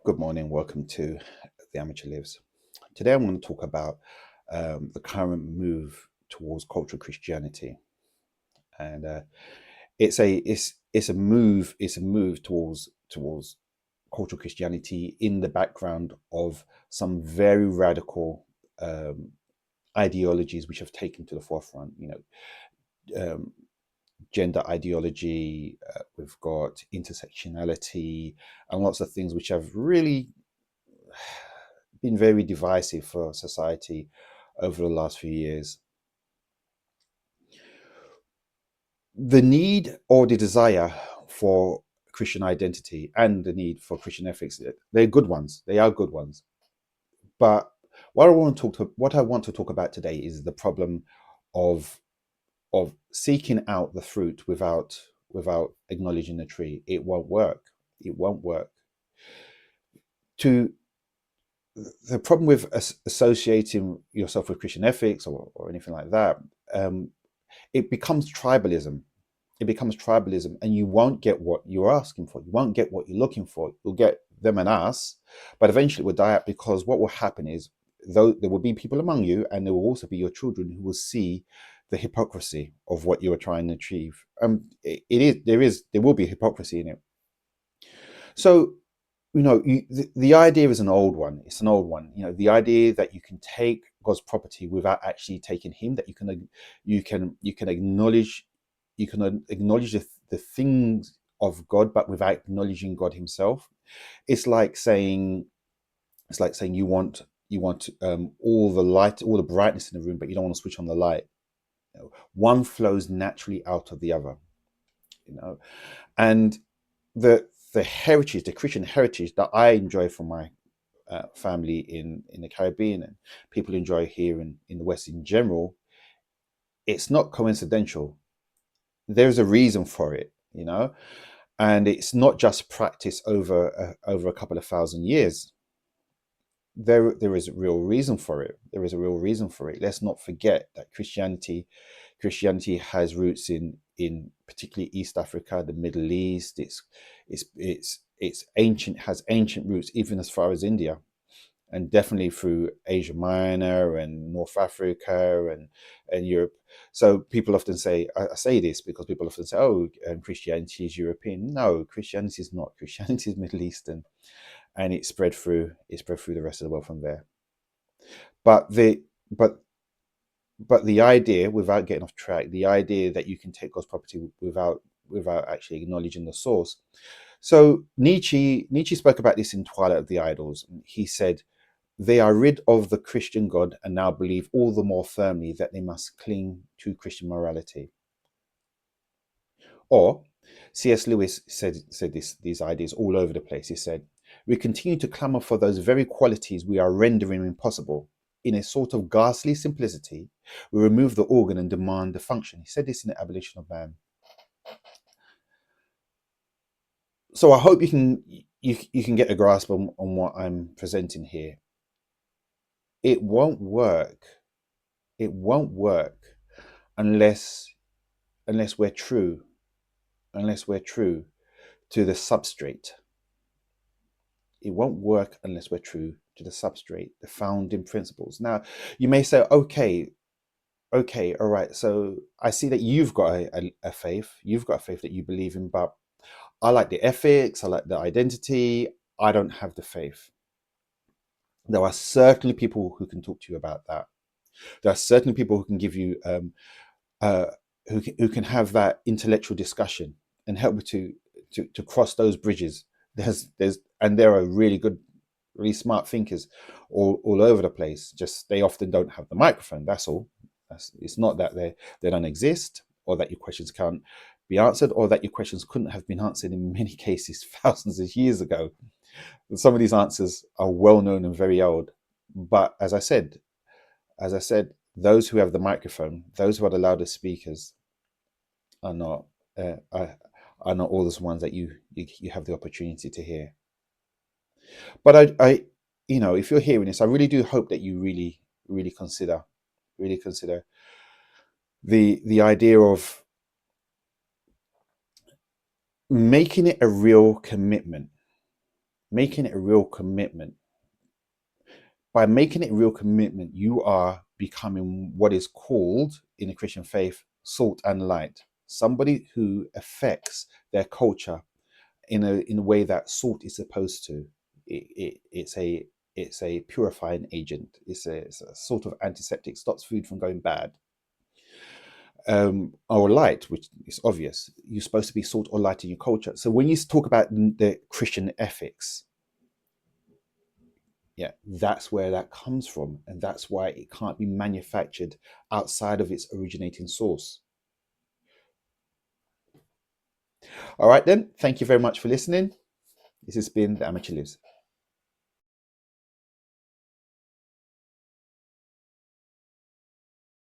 Good morning, welcome to The Amateur Lives. Today I'm going to talk about the current move towards cultural Christianity, and it's a move towards cultural Christianity in the background of some very radical um, ideologies which have taken to the forefront. Um, Gender ideology, we've got intersectionality, and lots of things which have really been very divisive for society over the last few years. The need or the desire for Christian identity and the need for Christian ethics, they're good ones. They are good ones. But what I want to talk about today is the problem of seeking out the fruit without acknowledging the tree. It won't work. It won't work. To The problem with associating yourself with Christian ethics or anything like that, um, it becomes tribalism. It becomes tribalism, and you won't get what you're asking for. You won't get what you're looking for. You'll get them and us, but eventually it will die out, because what will happen is, though there will be people among you, and there will also be your children who will see the hypocrisy of what you are trying to achieve. There will be hypocrisy in it. So the idea is an old one. It's an old one. The idea that you can take God's property without actually taking Him. That you can acknowledge the things of God, but without acknowledging God Himself. It's like saying you want all the light, all the brightness in the room, but you don't want to switch on the light. One flows naturally out of the other. You know, and the Christian heritage that I enjoy from my family in the Caribbean, and people enjoy here in the West in general, it's not coincidental. There's a reason for it, and it's not just practice over a couple of thousand years. There is a real reason for it. There is a real reason for it. Let's not forget that Christianity has roots in particularly East Africa, the Middle East. It's ancient, has ancient roots even as far as India, and definitely through Asia Minor and North Africa and Europe. So people often say, I say this because people often say, "Oh, Christianity is European." No, Christianity is not. Christianity is Middle Eastern, and it spread through the rest of the world from there. But the but but the idea, without getting off track, the idea that you can take God's property without actually acknowledging the source. So Nietzsche spoke about this in Twilight of the Idols. He said, they are rid of the Christian God and now believe all the more firmly that they must cling to Christian morality. Or C.S. Lewis said these ideas all over the place. He said, we continue to clamour for those very qualities we are rendering impossible. In a sort of ghastly simplicity, we remove the organ and demand the function. He said this in The Abolition of Man. So I hope you can get a grasp on what I'm presenting here. It won't work. It won't work unless unless we're true, unless we're true to the substrate. It won't work unless we're true to the substrate, the founding principles. Now, you may say, okay, all right. So I see that you've got a faith. You've got a faith that you believe in, but I like the ethics. I like the identity. I don't have the faith. There are certainly people who can talk to you about that. There are certainly people who can give you uh, who can have that intellectual discussion and help you to cross those bridges. And there are really good, really smart thinkers all over the place. Just they often don't have the microphone. That's all. It's not that they don't exist, or that your questions can't be answered, or that your questions couldn't have been answered in many cases thousands of years ago. Some of these answers are well known and very old. But as I said, those who have the microphone, those who are the loudest speakers, are not uh, are, are not all those ones that you have the opportunity to hear. But if you're hearing this, I really do hope that you really consider the idea of making it a real commitment, making it a real commitment. By making it a real commitment, you are becoming what is called in the Christian faith salt and light. Somebody who affects their culture in a way that salt is supposed to. It's a purifying agent. It's a sort of antiseptic, stops food from going bad. Or light, which is obvious. You're supposed to be salt or light in your culture. So when you talk about the Christian ethics, yeah, that's where that comes from, and that's why it can't be manufactured outside of its originating source. All right, then. Thank you very much for listening. This has been the Amateur Lives.